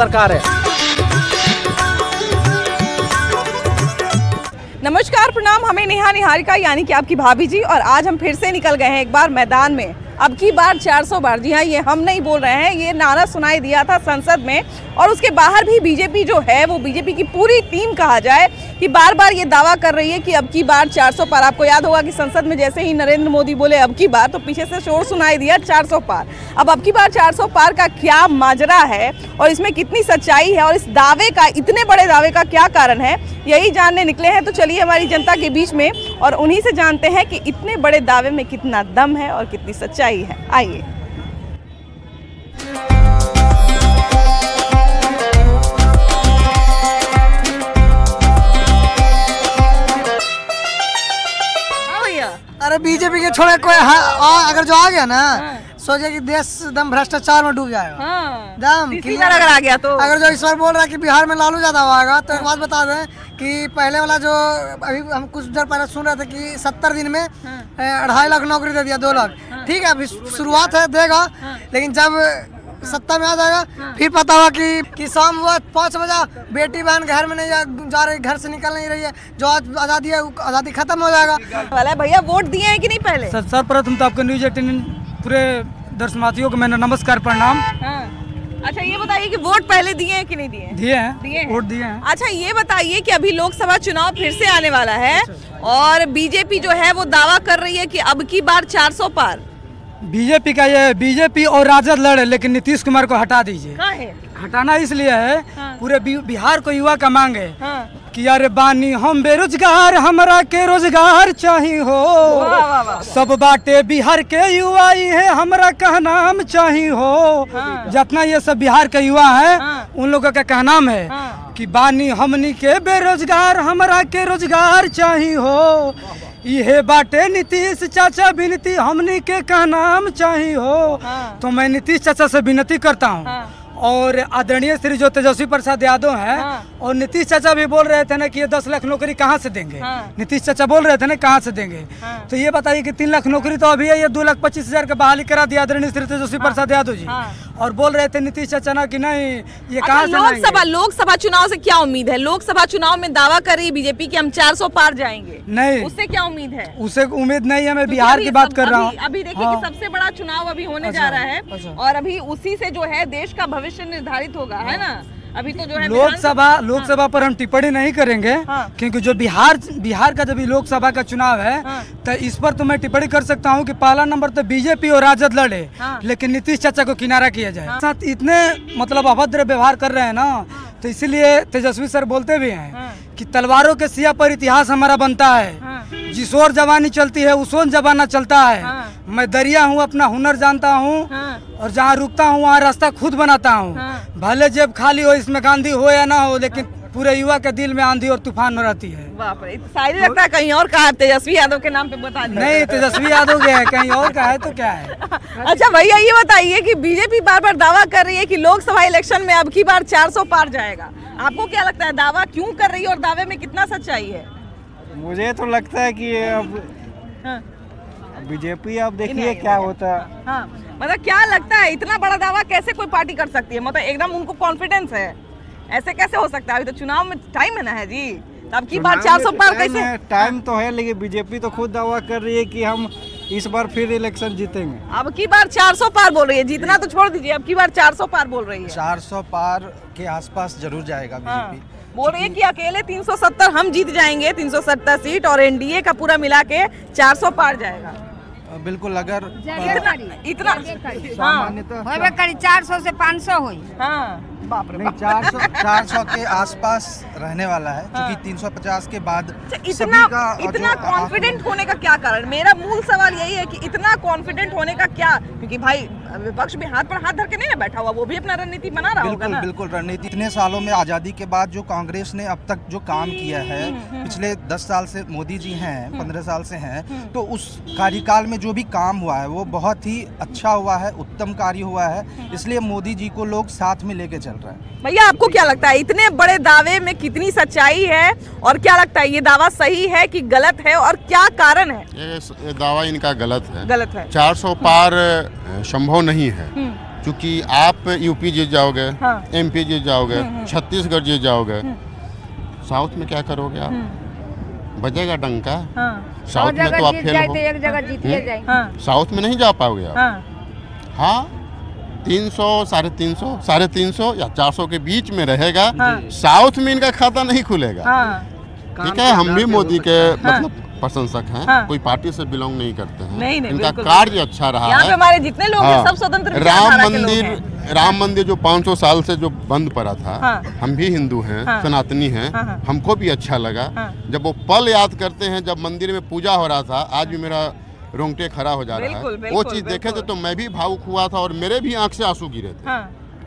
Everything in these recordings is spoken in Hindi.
सरकार है। नमस्कार, प्रणाम। हमें नेहा निहारिका यानी कि आपकी भाभी जी, और आज हम फिर से निकल गए हैं एक बार मैदान में। अब की बार 400 बार, जी हाँ, ये हम नहीं बोल रहे हैं, ये नारा सुनाई दिया था संसद में। और उसके बाहर भी बीजेपी जो है, वो बीजेपी की पूरी टीम कहा जाए कि बार बार ये दावा कर रही है कि अब की बार 400 पार। आपको याद होगा कि संसद में जैसे ही नरेंद्र मोदी बोले अब की बार, तो पीछे से शोर सुनाई दिया 400 पार। अब की बार 400 पार का क्या माजरा है और इसमें कितनी सच्चाई है और इस दावे का, इतने बड़े दावे का क्या कारण है, यही जानने निकले हैं। तो चलिए हमारी जनता के बीच में और उन्हीं से जानते हैं कि इतने बड़े दावे में कितना दम है और कितनी सच्चाई है। आइए। अरे बीजेपी के छोड़े कोई अगर जो आ गया ना, सोचे कि देश एकदम भ्रष्टाचार में डूब जाएगा। दम अगर आ गया तो अगर जो इस बार बोल रहा है कि बिहार में लालू यादव आएगा, तो एक बात बता दें कि पहले वाला जो अभी हम कुछ देर पहले सुन रहे थे कि 70 दिन में 2.5 लाख नौकरी दे दिया, 2 लाख। ठीक है, अभी शुरुआत है, देगा। लेकिन जब सत्ता में आ जाएगा फिर पता होगा कि शाम हुआ 5 बजे बेटी बहन घर में नहीं जा रही, घर से निकल नहीं रही है। जो आज आज़ादी है, आज़ादी खत्म हो जाएगा। भैया वोट दिए हैं कि नहीं पहले? सर्वप्रथम तो आपको न्यूज 18 पूरे दर्शनार्थियों को मैंने नमस्कार, प्रणाम। अच्छा, ये बताइए कि वोट पहले दिए हैं कि नहीं दिए? दिए हैं, वोट दिए हैं। अच्छा, ये बताइए कि अभी लोकसभा चुनाव फिर से आने वाला है और बीजेपी जो है वो दावा कर रही है कि अब की बार 400 पार। बीजेपी का ये, बीजेपी और राजद लड़े, लेकिन नीतीश कुमार को हटा दीजिए। हटाना इसलिए है, पूरे बिहार को युवा का मांग है कि यार बानी हम बेरोजगार, हमरा के रोजगार चाहिए हो। सब बाटे बिहार के युवा है, हमरा का नाम चाहिए हो। जितना ये सब बिहार के युवा है, उन लोगों का कहनाम है कि बानी हमनी के बेरोजगार, हमरा के रोजगार चाहिए हो। ये बाटे नीतीश चाचा विनती, हमनी के कहनाम चाहिए हो। तो मैं नीतीश चाचा से विनती करता हूँ, और आदरणीय श्री जो तेजस्वी प्रसाद यादव हैं, और नीतीश चाचा भी बोल रहे थे ना कि ये 10 लाख नौकरी कहाँ से देंगे। नीतीश चाचा बोल रहे थे ना कहाँ से देंगे। तो ये बताइए कि 3 लाख नौकरी तो अभी है, ये 2,25,000 का बहाली करा दिया आदरणीय श्री तेजस्वी प्रसाद यादव जी। और बोल रहे थे नीतीश चाचा ना कि नहीं ये कहाँ से। लोकसभा चुनाव से क्या उम्मीद है? लोकसभा चुनाव में दावा कर रही है बीजेपी कि हम 400 पार जाएंगे। नहीं, उससे क्या उम्मीद है? उससे उम्मीद नहीं है, मैं बिहार की बात कर रहा हूँ। अभी देखिए कि सबसे बड़ा चुनाव अभी होने जा रहा है और अभी उसी से जो है देश का भविष्य निर्धारित होगा, है ना। अभी तो जो है लोकसभा पर हम टिप्पणी नहीं करेंगे, क्योंकि जो बिहार का जब लोकसभा का चुनाव है, तो इस पर तो मैं टिप्पणी कर सकता हूं कि पहला नंबर तो बीजेपी और राजद लड़े, लेकिन नीतीश चाचा को किनारा किया जाए। साथ इतने मतलब अभद्र व्यवहार कर रहे हैं ना, तो इसीलिए तेजस्वी सर बोलते भी हैं कि तलवारों के सिया पर इतिहास हमारा बनता है। जिस ओर जवानी चलती है उस ओर जमाना चलता है। मैं दरिया हूँ, अपना हुनर जानता हूँ, और जहाँ रुकता हूँ वहाँ रास्ता खुद बनाता हूँ। भले जेब खाली हो, इसमें गांधी हो या ना हो, लेकिन पूरे युवा के दिल में आंधी और तूफान रहती है। बाप रे, शायरी लगता है कहीं और का है, तेजस्वी यादव के नाम पे बता दीजिए। नहीं, तेजस्वी यादव के है, कहीं और का है तो क्या है। अच्छा भैया, ये बताइए कि बीजेपी बार बार दावा कर रही है कि लोकसभा इलेक्शन में अब की बार 400 पार जाएगा। आपको क्या लगता है, दावा क्यों कर रही है और दावे में कितना सच्चाई है? मुझे तो लगता है कि अब बीजेपी, अब देखिए क्या होता है। मतलब क्या लगता है इतना बड़ा दावा कैसे कोई पार्टी कर सकती है? मतलब एकदम उनको कॉन्फिडेंस है, ऐसे कैसे हो सकता है? अभी तो चुनाव में टाइम है ना है जी, अब की बार 400 पार कैसे? टाइम तो है, लेकिन बीजेपी तो खुद दावा कर रही है कि हम इस बार फिर इलेक्शन जीतेंगे। अब की बार 400 पार बोल रही है, जीतना तो छोड़ दीजिए, अब की बार 400 पार बोल रही है। 400 पार के आसपास जरूर जाएगा बीजेपी। बोल रही है कि अकेले 370 हम जीत जाएंगे, 370 सीट, और एनडीए का पूरा मिला के 400 पार जाएगा। बिल्कुल, अगर इतना सामान्यतः 400 से 500 हुई। बाप रे, 400 के आसपास रहने वाला है, क्योंकि 350 के बाद इतना कॉन्फिडेंट होने का क्या कारण? मेरा मूल सवाल यही है कि इतना कॉन्फिडेंट होने का क्या, क्योंकि भाई विपक्ष भी हाथ पर हाथ धर के नहीं ना बैठा हुआ, वो भी अपना रणनीति बना रहा होगा ना। बिल्कुल रणनीति। इतने सालों में आज़ादी के बाद जो कांग्रेस ने अब तक जो काम किया है, पिछले 10 साल से मोदी जी हैं, 15 साल से हैं, तो उस कार्यकाल में जो भी काम हुआ है वो बहुत ही अच्छा हुआ है, उत्तम कार्य हुआ है। इसलिए मोदी जी को लोग साथ में लेके चल रहे हैं। भैया, आपको क्या लगता है इतने बड़े दावे में कितनी सच्चाई है, और क्या लगता है ये दावा सही है कि गलत है, और क्या कारण है? ये दावा इनका गलत है। 400 पार संभव नहीं है। क्योंकि आप यूपी जीत जाओगे, MP जीत जाओगे, छत्तीसगढ़ जीत जाओगे, साउथ में क्या करोगे आप? बजेगा डंका। साउथ में तो आप फेल हो, एक जगह जीतिए जाए। साउथ में नहीं जा पाओगे आप। हाँ 300, 350 या 400 के बीच में रहेगा। साउथ में इनका खाता नहीं खुलेगा। ठीक है, हम भी मोदी के मतलब प्रशंसक हैं, कोई पार्टी से बिलोंग नहीं करते हैं। नहीं, इनका कार्य अच्छा रहा है। हमारे जितने लोग हैं सब स्वतंत्र राम मंदिर जो 500 साल से जो बंद पड़ा था, हम भी हिंदू हैं, सनातनी हैं, हमको भी अच्छा लगा। जब वो पल याद करते हैं जब मंदिर में पूजा हो रहा था, आज भी मेरा रोंगटे खड़ा हो जा रहा है। वो चीज देखे थे तो मैं भी भावुक हुआ था और मेरे भी आंख से आंसू गिरे थे।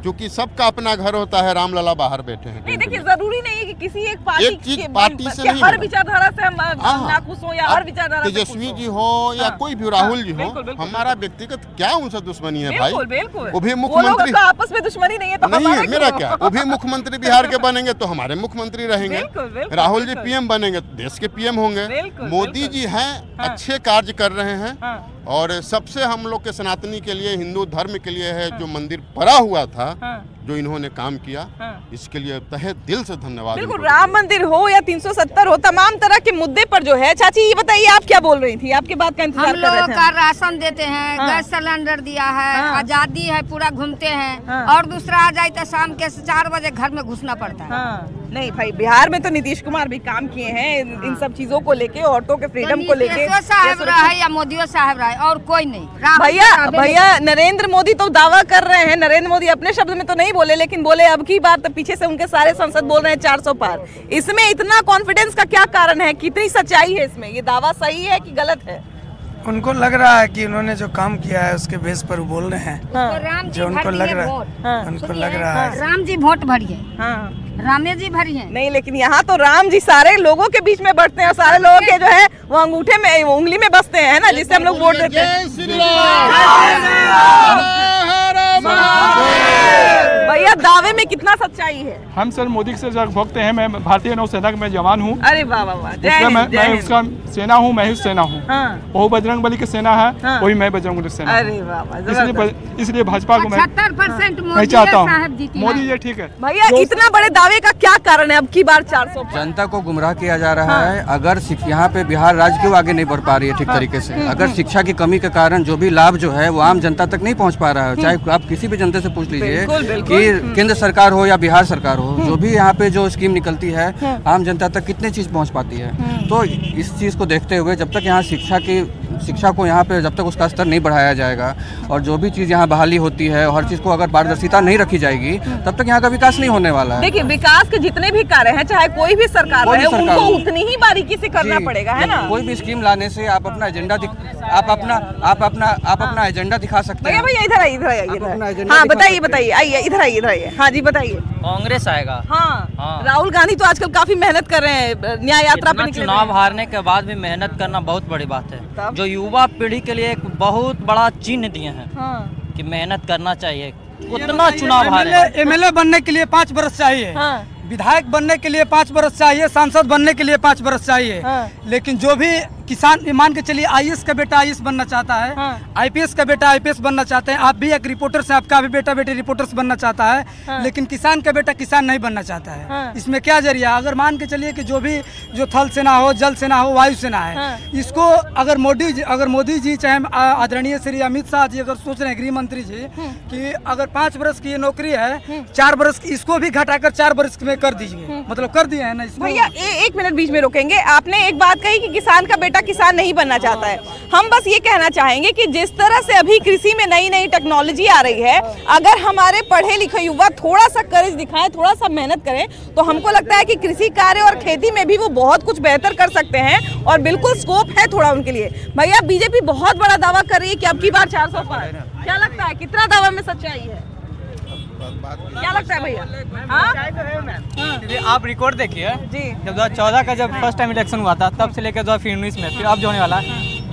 क्योंकि सबका अपना घर होता है, रामलला बाहर बैठे हैं। नहीं देखिए, जरूरी नहीं है कि किसी एक पार्टी से नहीं, हर विचारधारा से हम नाखुश हो या हर विचारधारा से तेजस्वी जी हो या कोई भी राहुल जी हो, हमारा व्यक्तिगत क्या उनसे दुश्मनी है भाई? बिल्कुल। वो भी मुख्यमंत्री, आपस में दुश्मनी नहीं है तो नहीं है मेरा क्या? वो भी मुख्यमंत्री बिहार के बनेंगे तो हमारे मुख्यमंत्री रहेंगे। राहुल जी PM बनेंगे तो देश के PM होंगे। मोदी जी हैं, अच्छे कार्य कर रहे हैं। और सबसे हम लोग के सनातनी के लिए, हिंदू धर्म के लिए है जो मंदिर पड़ा हुआ था, जो इन्होंने काम किया, इसके लिए तहे दिल से धन्यवाद। बिल्कुल, राम मंदिर हो या 370 हो, तमाम तरह के मुद्दे पर जो है। चाची ये बताइए, आप क्या बोल रही थी? आपके बात का इंतजार कर रहे थे। हम लोग का राशन देते हैं, गैस सिलेंडर दिया है, आजादी है, पूरा घूमते हैं। और दूसरा आ जाए तो शाम के 4 बजे घर में घुसना पड़ता है। नहीं भाई, बिहार में तो नीतीश कुमार भी काम किए हैं इन सब चीजों को लेके, औरतों के फ्रीडम को लेके। साहब रहा है या मोदी साहब रहा है, और कोई नहीं। भैया नरेंद्र मोदी तो दावा कर रहे हैं, नरेंद्र मोदी अपने शब्द में तो नहीं बोले, लेकिन बोले अब की बार तो पीछे से उनके सारे सांसद बोल रहे हैं 400 पार। इसमें इतना कॉन्फिडेंस का क्या कारण है? कितनी सच्चाई है इसमें? ये दावा सही है कि गलत है? उनको लग रहा है कि उन्होंने जो काम किया है उसके बेस पर बोल रहे हैं। जो उनको लग रहा है, उनको लग रहा है राम जी वोट भरिए, रामे जी भरिए। नहीं, लेकिन यहाँ तो राम जी सारे लोगों के बीच में बढ़ते हैं और सारे लोगों के जो है वो अंगूठे में, उंगली में बसते हैं ना, जिससे हम लोग वोट देते हैं। भैया दावे में कितना सच्चाई है? हम सर मोदी से भक्त हैं। मैं भारतीय नौसेना में जवान हूँ। अरे वाह वाह, मैं उसका सेना हूँ, मैं ही सेना हूँ। वो बजरंग बली की सेना है, वही मैं बजरंग बली सेना। अरे वाह, इसलिए भाजपा को मैं 70% मैं चाहता हूँ मोदी ये ठीक है। भैया इतना बड़े दावे का क्या कारण है? अब की बार 400 जनता को गुमराह किया जा रहा है। अगर यहाँ पे बिहार राज्य क्यों आगे नहीं बढ़ पा रही है ठीक तरीके से? अगर शिक्षा की कमी के कारण जो भी लाभ जो है वो आम जनता तक नहीं पहुँच पा रहा है। चाहे आप किसी भी जनता से पूछ लीजिए कि केंद्र सरकार हो या बिहार सरकार हो, जो भी यहाँ पे जो स्कीम निकलती है आम जनता तक कितनी चीज पहुँच पाती है। तो इस चीज को देखते हुए जब तक यहाँ शिक्षा को यहाँ पे जब तक उसका स्तर नहीं बढ़ाया जाएगा और जो भी चीज यहाँ बहाली होती है, हर चीज को अगर पारदर्शिता नहीं रखी जाएगी, तब तक यहाँ का विकास नहीं होने वाला है। देखिए, विकास के जितने भी कार्य हैं, चाहे कोई भी सरकार रहे, उनको उतनी ही बारीकी से करना पड़ेगा, है ना? कोई भी स्कीम लाने से आप अपना एजेंडा एजेंडा दिखा सकते हैं। भैया इधर आइए। हाँ बताइए, आइए इधर आइए। हाँ जी बताइए। कांग्रेस आएगा। हाँ, राहुल गांधी तो आजकल काफी मेहनत कर रहे हैं, न्याय यात्रा पे निकले। चुनाव हारने के बाद भी मेहनत करना बहुत बड़ी बात है, जो युवा पीढ़ी के लिए एक बहुत बड़ा चिन्ह दिए हैं कि मेहनत करना चाहिए। उतना चुनाव हारे। MLA बनने के लिए 5 बरस चाहिए, विधायक बनने के लिए 5 बरस चाहिए, सांसद बनने के लिए 5 बरस चाहिए। लेकिन जो भी किसान, मान के चलिए IAS का बेटा IAS बनना चाहता है, IPS का बेटा IPS बनना चाहते हैं, आप भी एक रिपोर्टर से, आपका भी बेटा बेटी रिपोर्टर्स बनना चाहता है, लेकिन किसान का बेटा किसान नहीं बनना चाहता है। इसमें क्या जरिया? अगर मान के चलिए कि जो थल सेना हो, जल सेना हो, वायु सेना है, इसको अगर मोदी जी चाहे आदरणीय श्री अमित शाह जी अगर सोच रहे हैं, गृह मंत्री जी, कि अगर 5 बरस की ये नौकरी है, 4 बरस की इसको भी घटाकर 4 बरस में कर दीजिए, मतलब कर दिए है ना इसको। भैया 1 मिनट बीच में रोकेंगे। आपने एक बात कही कि किसान का बेटा किसान नहीं बनना चाहता है। हम बस ये कहना चाहेंगे कि जिस तरह से अभी कृषि में नई टेक्नोलॉजी आ रही है, अगर हमारे पढ़े लिखे युवा थोड़ा सा करेज दिखाएं, थोड़ा सा मेहनत करें, तो हमको लगता है कि कृषि कार्य और खेती में भी वो बहुत कुछ बेहतर कर सकते हैं और बिल्कुल स्कोप है थोड़ा उनके लिए। भैया बीजेपी बहुत बड़ा दावा कर रही है कि अब की बार 400 पार। क्या लगता है, कितना दावा में सच्चाई है? क्या लगता है भैया? आप रिकॉर्ड देखिए, जब 2014 का जब फर्स्ट टाइम इलेक्शन हुआ था, तब से लेकर 2019 में, फिर अब जो होने वाला है,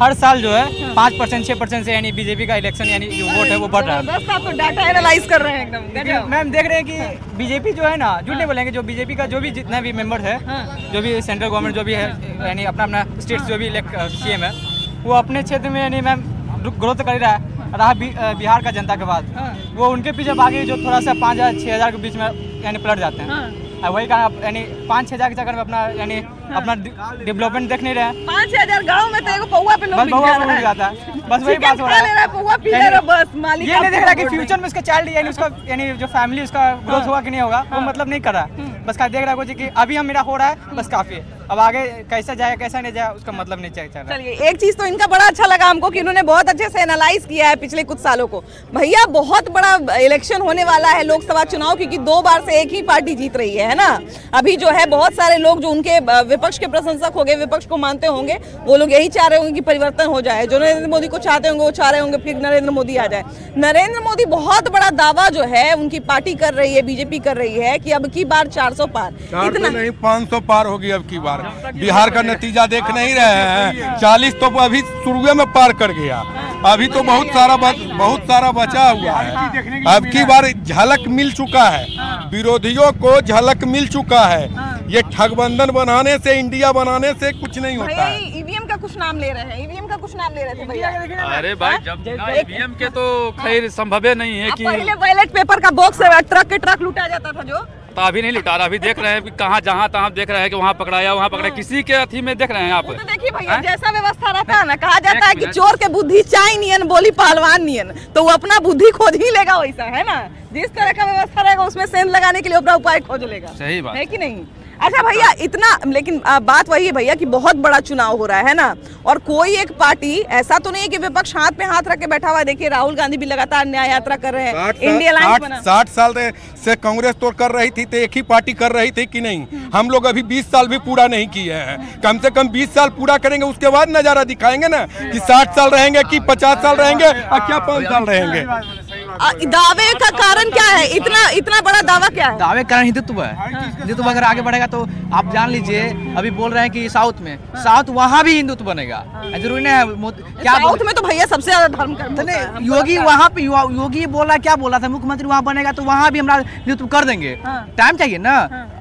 हर साल जो है 5% 6% से यानी बीजेपी का इलेक्शन यानी जो वोट है वो बढ़ रहा है। आप तो डाटा एनालाइज कर रहे हैं एकदम। मैम देख रहे हैं कि बीजेपी जो है ना, झूठ नहीं बोलेंगे, जो बीजेपी का जो भी जितना भी मेंबर है, जो भी सेंट्रल गवर्नमेंट जो भी है, यानी अपना स्टेट जो भी CM है, वो अपने क्षेत्र में यानी मैम ग्रोथ कर रहा है बिहार का जनता के बाद। वो उनके पीछे भागे जो थोड़ा सा 5,000-6,000 के बीच में यानी पलट जाते हैं। वही कहा यानी 5-6 के चक्कर में अपना यानी अपना डेवलपमेंट देख नहीं रहे। 5,000 गाँव में तो एक पौवा पे लोग मिल जाता है। बस वही बात हो रहा है, पौवा पी ले रहा बस मालिक ये नहीं देख रहा कि फ्यूचर में उसका चाइल्ड यानी उसका यानी जो फैमिली उसका ग्रोथ होगा कि नहीं होगा, वो मतलब नहीं कर रहा है। बस का देख रहा है कि अभी हम मेरा हो रहा है बस काफी है, अब आगे कैसा जाए कैसा नहीं जाए उसका मतलब नहीं चल रहा। चलिए एक चीज तो इनका बड़ा अच्छा लगा हमको कि उन्होंने बहुत अच्छे से एनालाइज किया है पिछले कुछ सालों को। भैया बहुत बड़ा इलेक्शन होने वाला है लोकसभा चुनाव, क्योंकि 2 बार से एक ही पार्टी जीत रही है ना। अभी जो है बहुत सारे लोग जो उनके विपक्ष के प्रशंसक हो गए, विपक्ष को मानते होंगे, वो लोग यही चाह रहे होंगे कि परिवर्तन हो जाए। जो नरेंद्र मोदी को चाहते होंगे वो चाह रहे होंगे फिर नरेंद्र मोदी आ जाए। नरेंद्र मोदी बहुत बड़ा दावा जो है उनकी पार्टी कर रही है, बीजेपी कर रही है कि अब की बार 400 पार, इतना नहीं 500 पार होगी अब की बार। बिहार का नतीजा देख नहीं रहे हैं, 40 तो अभी शुरू में पार कर गया, अभी तो बहुत सारा बचा हुआ है। अब की बार झलक मिल चुका है, विरोधियों को झलक मिल चुका है। ये ठगबंधन बनाने से, इंडिया बनाने से कुछ नहीं होता है। ईवीएम का कुछ नाम ले रहे हैं, ईवीएम का कुछ नाम ले रहे थे भैया। अरे भाई जब ईवीएम के तो खैर संभव नहीं है कि पहले बैलेट पेपर का बॉक्स ट्रक के ट्रक लूटा जाता था, जो तो अभी नहीं लुटा रहा। अभी देख रहे हैं कि कहाँ जहाँ तहाँ देख रहे हैं कि वहाँ पकड़ाया वहाँ पकड़ा, किसी के अथी में देख रहे हैं आप। तो देखिए भैया जैसा व्यवस्था रहता है ना, कहा जाता है कि चोर के बुद्धि चाय नियन बोली पहलवान नियन, तो वो अपना बुद्धि खोज ही लेगा वैसा, है ना। जिस तरह का व्यवस्था रहेगा उसमें सेंध लगाने के लिए अपना उपाय खोज लेगा। सही बात है कि नहीं। अच्छा भैया इतना, लेकिन बात वही है भैया कि बहुत बड़ा चुनाव हो रहा है ना, और कोई एक पार्टी ऐसा तो नहीं है कि विपक्ष हाथ पे हाथ रख के बैठा हुआ है। देखिए राहुल गांधी भी लगातार न्याय यात्रा कर रहे हैं, इंडिया अलायंस बना। 60 साल से कांग्रेस तो कर रही थी, तो एक ही पार्टी कर रही थी कि नहीं। हम लोग अभी 20 साल भी पूरा नहीं किए हैं, कम से कम 20 साल पूरा करेंगे, उसके बाद नजारा दिखाएंगे ना कि 60 साल रहेंगे कि 50 साल रहेंगे और क्या 5 साल रहेंगे। दावे का कारण क्या है, इतना बड़ा दावा क्या है? दावे कारण हिंदुत्व है। हिंदुत्व अगर आगे बढ़ेगा तो आप जान लीजिए, अभी बोल रहे हैं कि साउथ में, साउथ वहाँ भी हिंदुत्व बनेगा, जरूरी नहीं है क्या साउथ में तो भैया सबसे ज्यादा धर्म करते हैं। योगी वहाँ पे योगी बोल रहा है, क्या बोला था, मुख्यमंत्री वहाँ बनेगा तो वहाँ भी हम हिंदुत्व कर देंगे। टाइम चाहिए ना,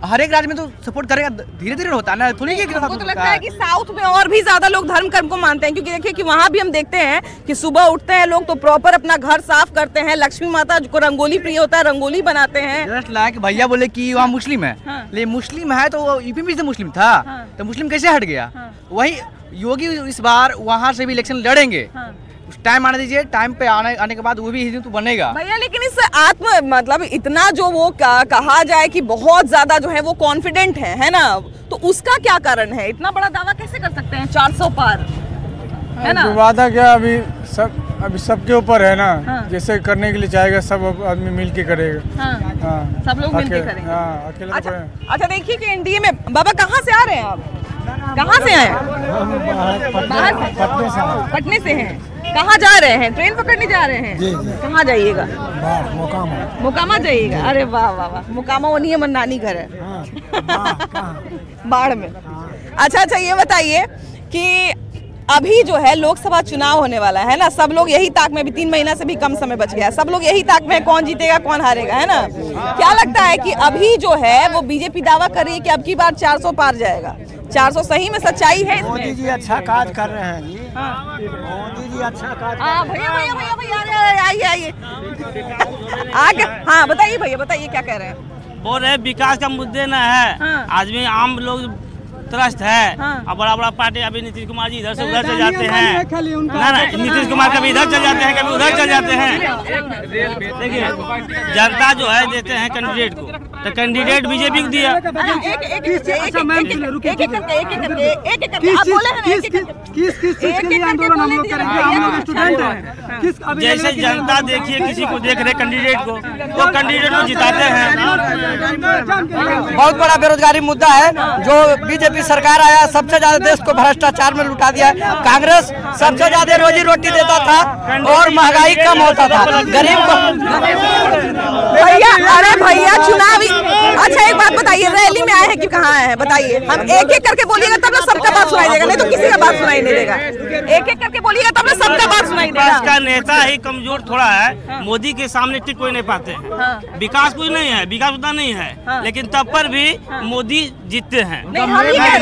हर एक राज्य में तो सपोर्ट करेगा, धीरे धीरे होता है ना, थोड़ी कि तो लगता है कि साउथ में और भी ज्यादा लोग धर्म कर्म को मानते हैं, क्योंकि देखिए कि वहाँ भी हम देखते हैं कि सुबह उठते हैं लोग तो प्रॉपर अपना घर साफ करते हैं, लक्ष्मी माता को रंगोली प्रिय होता है, रंगोली बनाते हैं। जस्ट लाइक भैया बोले कि वहाँ मुस्लिम है, लेकिन मुस्लिम है तो यूपी में से मुस्लिम था, तो मुस्लिम कैसे हट गया। वही योगी इस बार वहाँ से भी इलेक्शन लड़ेंगे, टाइम आने दीजिए, टाइम पे आने के बाद वो भी हिंदू बनेगा भैया। लेकिन इस मतलब इतना जो वो कहा जाए कि बहुत ज्यादा जो है वो कॉन्फिडेंट है ना, तो उसका क्या कारण है? इतना बड़ा दावा कैसे कर सकते हैं 400 पार, है ना। वादा क्या अभी सबके ऊपर है ना। जैसे करने के लिए चाहेगा सब आदमी मिल के करेगा। सब लोग मिल के करेंगे। अकेले अच्छा देखिए कि एनडीए में बाबा कहाँ से आ रहे हैं आप? कहाँ से आए? पटने से हैं। कहाँ जा रहे हैं? ट्रेन पकड़ने जा रहे हैं? जी। कहाँ जाइएगा? मोकामा जाइएगा। अरे वाह वाह वाह, मोकामा वो नहीं है, मन नानी घर है बाढ़ में। अच्छा ये बताइए कि अभी जो है लोकसभा चुनाव होने वाला है ना, सब लोग यही ताक में, भी 3 महीना से भी कम समय बच गया, सब लोग यही ताक में कौन जीतेगा कौन हारेगा, है ना। क्या लगता है कि अभी जो है वो बीजेपी दावा कर रही है कि अब की बार 400 पार जाएगा? 400 सही में सच्चाई है? मोदी जी अच्छा काज कर रहे हैं जी। मोदी जी अच्छा काज। भैया आइए आगे। हाँ बताइए भैया, बताइए क्या कह रहे हैं? बोल रहे विकास का मुद्दे न है, आदमी आम लोग त्रस्त है। और बड़ा बड़ा पार्टी, अभी नीतीश कुमार जी इधर से उधर चल जाते हैं, नीतीश कुमार कभी इधर चल जाते हैं कभी उधर चल जाते हैं। देखिए जनता जो है देते हैं कैंडिडेट को, तो कैंडिडेट बीजेपी को दिया। जैसे जनता देखिए किसी को देख रहे कैंडिडेट को, तो कैंडिडेट को जिताते हैं। बहुत बड़ा बेरोजगारी मुद्दा है, जो बीजेपी सरकार आया सबसे ज्यादा देश को भ्रष्टाचार में लुटा दिया। कांग्रेस सबसे ज्यादा रोजी रोटी देता था और महंगाई कम होता था, गरीब को। भैया अरे भैया चुनावी, अच्छा एक बात बताइए, रैली में आए हैं कि कहाँ यहाँ आए हैं, बताइए। हम एक एक करके बोलिएगा तब ना सबका बात सुनाई देगा, नहीं तो किसी का बात सुनाई नहीं देगा। एक एक करके बोलिएगा तब ना सबका बात सुनाई देगा। विकास का नेता ही कमजोर थोड़ा है, मोदी के सामने टिक कोई नहीं पाते हैं। विकास कुछ नहीं है, विकास उतना नहीं है, लेकिन तब पर भी मोदी जीतते हैं। हम ये कह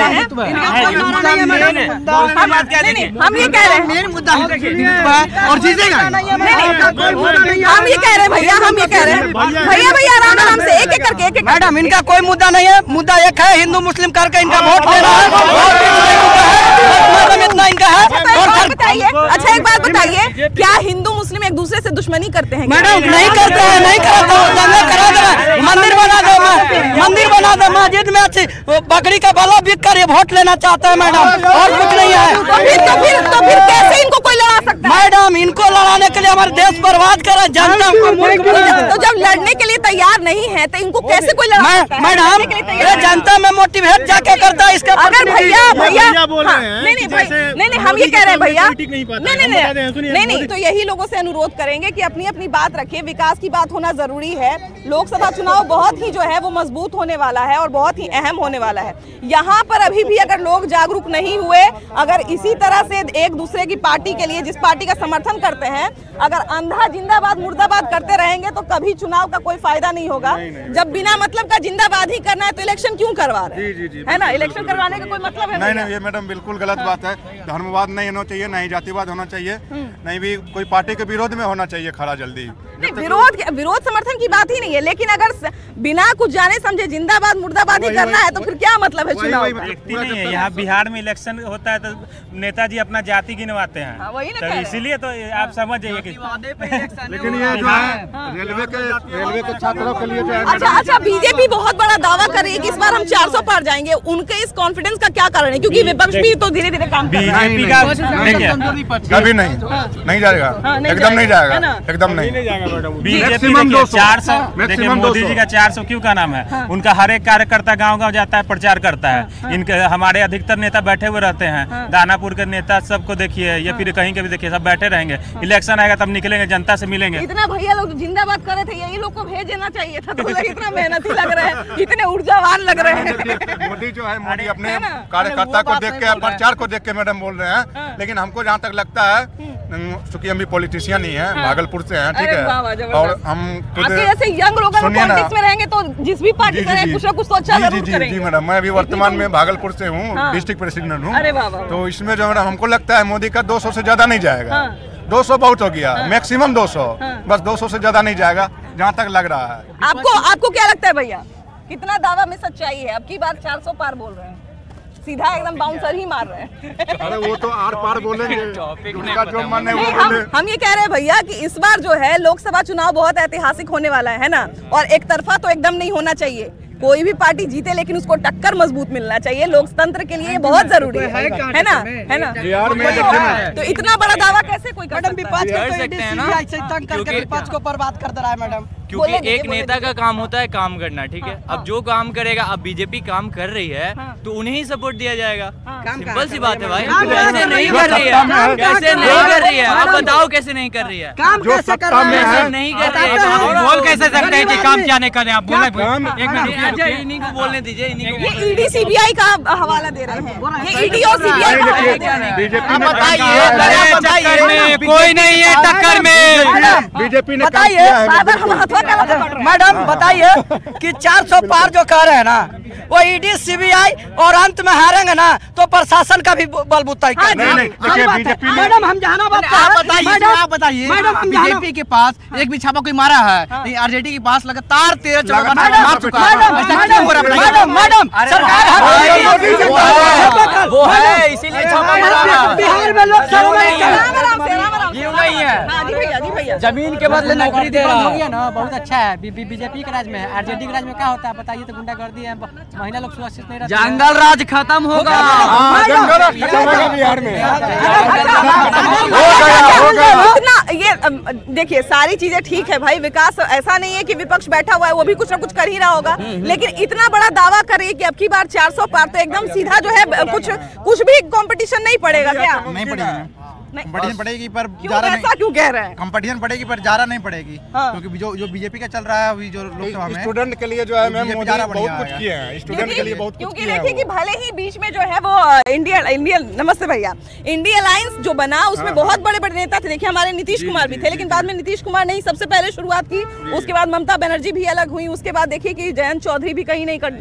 रहे हैं, मेन मुद्दा और जीतेगा। हम ये कह रहे हैं भैया, हम ये कह रहे हैं भैया आराम से एक एक करके। मैडम इनका कोई मुद्दा नहीं है, मुद्दा एक है हिंदू मुस्लिम करके इनका वोट लेना है, इतना इनका है। बताइए, अच्छा एक बात बताइए, क्या हिंदू मुस्लिम एक दूसरे से दुश्मनी करते हैं? मैडम नहीं करते हैं, नहीं करते। मंदिर बना दो, मंदिर बना दो, मस्जिद में अच्छी बकरी का बला बिक कर ये वोट लेना चाहता है मैडम, और कुछ नहीं है। तो फिर कैसे इनको कोई लड़ा सकता है? मैडम इनको लड़ाने के लिए हमारे देश बर्बाद कर जनता। तो जब लड़ने के लिए तैयार नहीं है तो इनको कैसे कोई लड़ा सकता है? मैडम ये जनता में मोटिवेट जाके करता है इसका। अगर भैया नहीं हम ये कह रहे हैं भैया, नहीं तो यही लोगों से अनुरोध करेंगे कि अपनी अपनी बात रखिए। विकास की बात होना जरूरी है। लोकसभा चुनाव बहुत ही जो है वो मजबूत होने वाला है और बहुत ही अहम होने वाला है। यहाँ पर अभी भी अगर लोग जागरूक नहीं हुए, अगर इसी तरह से एक दूसरे की पार्टी के लिए, जिस पार्टी का समर्थन करते हैं, अगर अंधा जिंदाबाद मुर्दाबाद करते रहेंगे तो कभी चुनाव का कोई फायदा नहीं होगा। जब बिना मतलब का जिंदाबाद ही करना है तो इलेक्शन क्यों करवा रहे हैं? है ना, इलेक्शन करवाने का कोई मतलब है? नहीं, ये मैडम बिल्कुल गलत बात है। धर्मवाद नहीं होना चाहिए, नहीं जातिवाद होना चाहिए, नहीं भी कोई पार्टी के विरोध में होना चाहिए खड़ा जल्दी। विरोध समर्थन की बात ही नहीं है, लेकिन अगर बिना कुछ जाने समझे जिंदाबाद मुर्दाबाद ही करना है तो फिर क्या मतलब है चुनाव का? यहाँ बिहार में इलेक्शन होता है तो नेताजी अपना जाति गिनवाते हैं, तो इसीलिए तो आप समझ जाइए कि लेकिन ये जो है रेलवे के छात्रों के लिए जो है। अच्छा बीजेपी बहुत बड़ा दावा कर रही है कि इस बार हम 400 पार जाएंगे। उनके इस कॉन्फिडेंस का क्या कारण है? क्योंकि विपक्ष भी तो धीरे धीरे काम कर रहा है। कभी नहीं जाएगा, एकदम नहीं जाएगा, एकदम नहीं। बीजेपी 400 मोदी जी का 400 क्यों का नाम है? उनका हर एक कार्यकर्ता गांव-गांव जाता है, प्रचार करता है। इनके हमारे अधिकतर नेता बैठे हुए रहते हैं, दानापुर के नेता सबको देखिए, या फिर कहीं के भी देखिए, सब बैठे रहेंगे। इलेक्शन आएगा तब निकलेंगे, जनता से मिलेंगे। इतना भैया लोग जिंदाबाद कर रहे थे, यही लोग को भेज देना चाहिए था। तो इतना मेहनती लग रहे हैं, इतने ऊर्जावान लग रहे हैं। मोदी जो है, मोदी अपने कार्यकर्ता को देख के, प्रचार को देख के मैडम बोल रहे हैं। लेकिन हमको जहाँ तक लगता है, चूंकि हम भी पॉलिटिशियन ही हैं, भागलपुर से हैं, ठीक है, और हम जैसे यंग लोग पॉलिटिक्स में रहेंगे तो जिस भी पार्टी से कुछ ना कुछ तो अच्छा जरूर करेंगे। जी मैडम, मैं अभी वर्तमान में भागलपुर से हूँ, डिस्ट्रिक्ट प्रेसिडेंट हूँ। तो इसमें जो मैडम हमको लगता है मोदी का 200 से ज्यादा नहीं जाएगा। 200 बहुत हो गया, मैक्सिमम 200, बस 200 से ज्यादा नहीं जाएगा जहाँ तक लग रहा है। आपको क्या लगता है भैया, कितना दावा में सच्चाई है? अब की बार 400 पार बोल रहे हैं, सीधा एकदम बाउंसर ही मार रहे हैं। अरे वो तो आर पार बोलेंगे, उनका जो मन है वो बोले। हम ये कह रहे हैं भैया कि इस बार जो है लोकसभा चुनाव बहुत ऐतिहासिक होने वाला है ना, और एक तरफा तो एकदम नहीं होना चाहिए। कोई भी पार्टी जीते लेकिन उसको टक्कर मजबूत मिलना चाहिए। लोकतंत्र के लिए ये बहुत जरूरी है ना, है ना? तो इतना बड़ा दावा कैसे कोई कर सकते हैं ना, क्योंकि विपक्ष को बर्बाद कर दे रहा है मैडम। क्योंकि एक नेता का काम होता है काम करना, ठीक है। अब जो काम करेगा, अब बीजेपी काम कर रही है तो उन्हें ही सपोर्ट दिया जाएगा। सिंपल सी बात है भाई। कैसे नहीं कर रही है, कैसे नहीं कर रही है, आप बताओ कैसे नहीं कर रही है? जो सत्ता में है नहीं कर रही है, बोल कैसे सकते हैं कि काम क्या नहीं कर रहे? आप बोले एक मिनट, इन्हीं को बोलने दीजिए। ये ईडी सीबीआई का हवाला दे रहे हैं, ये ईडी और सीबीआई का हवाला दे रहे हैं। बीजेपी बताइए, कोई नहीं है टक्कर में। बीजेपी ने बताइए मैडम, बताइए कि 400 पार जो कह रहे हैं ना, वो ईडी सीबीआई और अंत में हारेंगे ना तो प्रशासन का भी बलबूता है। मैडम हम जहानाबाद, आप बताइए, बीजेपी के पास एक भी छापा कोई मारा है? आरजेडी के पास लगातार 13 मार चुका है। मैडम वो है, इसीलिए बिहार में लोग क्यों नहीं है? जमीन के बदले नौकरी दे रहा है ना, बहुत अच्छा है। बीजेपी के राज में है, आरजेडी के राज में क्या होता है बताइए? तो गुंडागर्दी है, महिला लोग सुरक्षित नहीं रहते। जंगल राज खत्म होगा बिहार में। ये देखिए, सारी चीजें ठीक है भाई, विकास ऐसा नहीं है कि विपक्ष बैठा हुआ है, वो भी कुछ ना कुछ कर ही रहा होगा। लेकिन इतना बड़ा दावा करे कि अब की बार 400 पार, तो एकदम सीधा जो है कुछ भी कंपटीशन नहीं पड़ेगा क्या? नहीं पड़ेगा, कंपटीशन बढ़ेगी पर ऐसा क्यों कह रहे हैं? कंपटीशन बढ़ेगी पर ज्यादा नहीं पड़ेगी, क्योंकि जो बीजेपी का चल रहा है अभी जो लोकसभा में स्टूडेंट के लिए जो है मैम मोदी बहुत कुछ किए हैं, स्टूडेंट के लिए बहुत कुछ क्योंकि देखिए कि भले ही बीच में जो है वो इंडिया नमस्ते भैया, इंडिया अलायंस जो बना उसमें बहुत बड़े बड़े नेता थे। देखिए हमारे नीतीश कुमार भी थे, लेकिन बाद में नीतीश कुमार ने ही सबसे पहले शुरुआत की, उसके बाद ममता बनर्जी भी अलग हुई, उसके बाद देखिए कि जयंत चौधरी भी कहीं नहीं कुछ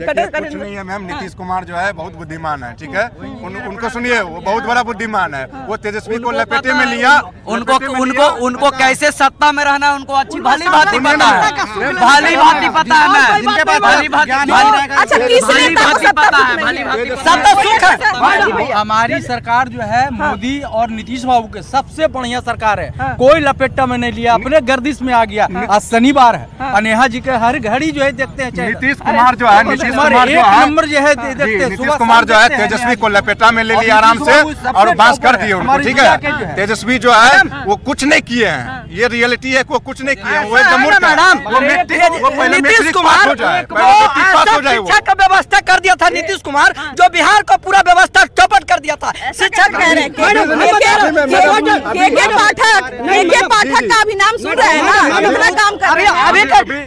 नहीं है मैम। नीतीश कुमार जो है बहुत बुद्धिमान है, ठीक है, उनको सुनिए, वो बहुत बड़ा बुद्धिमान है। वो तेजस्वी को लपेटे में लिया, उनको कैसे सत्ता में रहना उनको अच्छी भली भांति पता है, भली भांति पता है। हमारी सरकार जो है मोदी और नीतीश बाबू के सबसे बढ़िया सरकार है, कोई लपेटा में नहीं लिया, अपने गर्दिश में आ गया। आज शनिवार है, अनेहा जी के हर घड़ी जो है देखते हैं नीतीश कुमार जो है, नीतीश कुमार जो है तेजस्वी को लपेटा में ले लिया आराम से और बांस कर दिए उनको, ठीक है। तेजस्वी जो है वो कुछ नहीं किए हैं, ये रियलिटी है, वो कुछ नहीं किए, वो एकदम मूर्ख है। वो पहले नीतीश कुमार शिक्षा का व्यवस्था कर दिया था नीतीश कुमार, जो बिहार को पूरा व्यवस्था चौपट कर दिया था। शिक्षा पाठक का अभी नाम सुन रहे हैं ना, कितना काम कर रहे हैं। अभी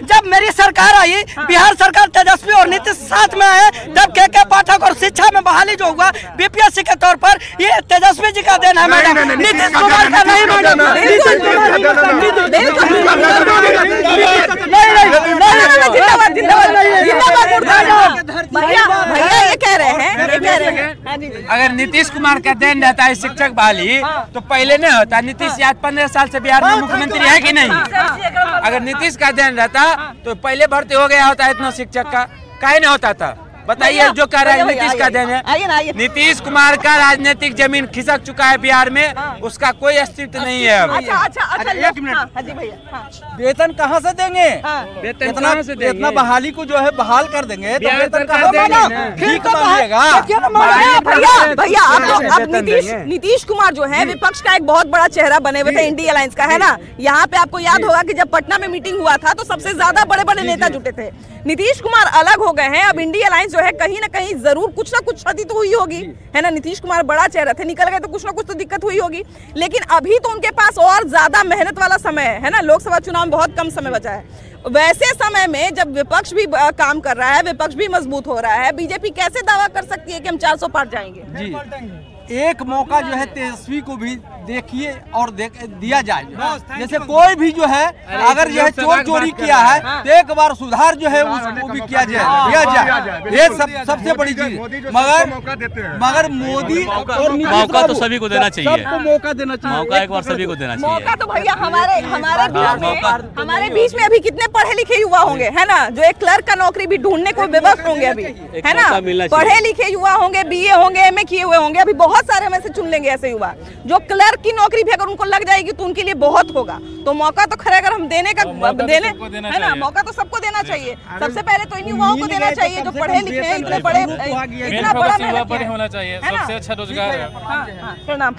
जब मेरी सरकार आई, बिहार सरकार तेजस्वी और नीतीश साथ में आए, तब के पाठक और शिक्षा में बहाली जो हुआ बीपीएससी के तौर पर, ये तेजस्वी जी का देन है मैडम, नीतीश कुमार का नहीं मैडम। भैया ये कह रहे हैं अगर नीतीश कुमार का देन रहता है शिक्षक बहाली तो पहले नहीं होता। नीतीश आज 15 साल से बिहार में मुख्यमंत्री है कि नहीं? अगर नीतीश का देन रहता तो पहले भर्ती हो गया होता इतना शिक्षक का, काहे नहीं होता था? बताइए, जो कह रहा है नीतीश का देन है। नीतीश कुमार का राजनीतिक जमीन खिसक चुका है बिहार में, उसका कोई अस्तित्व नहीं है। एक मिनट, वेतन कहाँ से देंगे? वेतन कहाँ से देंगे? इतना बहाली को जो है बहाल कर देंगे तो वेतन कहाँ भैया अब नीतीश कुमार जो है विपक्ष का एक बहुत बड़ा चेहरा बने हुए थे इंडिया अलायंस का, है ना। यहाँ पे आपको याद होगा कि जब पटना में मीटिंग हुआ था तो सबसे ज्यादा बड़े बड़े नेता जुटे थे। नीतीश कुमार अलग हो गए हैं, अब इंडिया अलायंस जो है कहीं ना कहीं जरूर कुछ ना कुछ क्षति तो हुई होगी, है ना। नीतीश कुमार बड़ा चेहरा थे, निकल गए तो कुछ ना कुछ तो दिक्कत हुई होगी, लेकिन अभी तो उनके पास और ज्यादा मेहनत वाला समय है ना। लोकसभा चुनाव में बहुत कम समय बचा है, वैसे समय में जब विपक्ष भी काम कर रहा है, विपक्ष भी मजबूत हो रहा है, बीजेपी कैसे दावा कर सकती है कि हम 400 पार जाएंगे? जी, एक मौका जो है तेजस्वी को भी देखिए और दिया जाए। जैसे कोई भी जो है अगर जो है चोरी किया है तो एक बार सुधार जो है उसको भी किया जाए, ये सबसे बड़ी चीज। मगर मोदी और मौका तो सभी को देना चाहिए, सबको मौका देना चाहिए, मौका एक बार सभी को देना चाहिए। मौका तो भैया हमारे बीच में अभी कितने पढ़े लिखे युवा होंगे, है ना, जो एक क्लर्क का नौकरी भी ढूंढने को विवश होंगे अभी, है ना। पढ़े लिखे युवा होंगे, बीए होंगे, एमए किए हुए होंगे, अभी बहुत सारे में से चुन लेंगे ऐसे युवा जो क्लर्क की नौकरी भी अगर उनको लग जाएगी तो उनके लिए बहुत होगा। तो मौका तो खैर अगर हम देने है ना, मौका तो सबको देना चाहिए। सबसे पहले तो इन युवाओं को देना चाहिए जो पढ़े लिखे हैं, इतने बड़े, इतना बड़ा होना चाहिए, सबसे अच्छा रोजगार है। प्रणाम।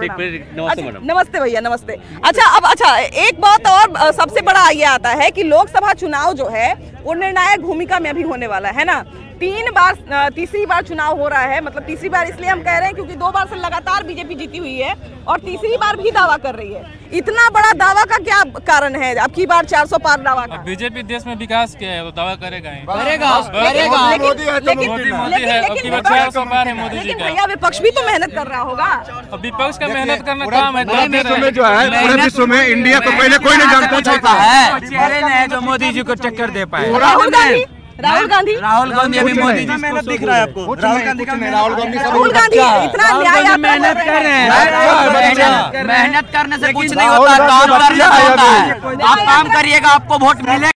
नमस्ते भैया, नमस्ते। अच्छा एक बात और सबसे बड़ा ये आता है कि लोकसभा चुनाव जो है वो निर्णायक भूमिका में अभी होने वाला है ना। तीसरी बार चुनाव हो रहा है, मतलब तीसरी बार इसलिए हम कह रहे हैं क्योंकि 2 बार से लगातार बीजेपी जीती हुई है और तीसरी बार भी दावा कर रही है। इतना बड़ा दावा का क्या कारण है अब की बार 400 पार दावा का? बीजेपी देश में विकास किया है, वो दावा करेगा ही लेकिन भैया विपक्ष भी तो मेहनत कर रहा होगा। विपक्ष का मेहनत करना काम है जो है पूरे विश्व में इंडिया को पहले कोई नहीं जानता है, चेहरे ने जो मोदी जी को टक्कर दे पाए। राहुल गांधी अभी मोदी जी मेहनत दिख रहा है आपको? राहुल गांधी इतना न्याय मेहनत कर रहे हैं, मेहनत करने से कुछ नहीं होता, काम करना होता है। आप काम करिएगा, आपको वोट मिलेगा।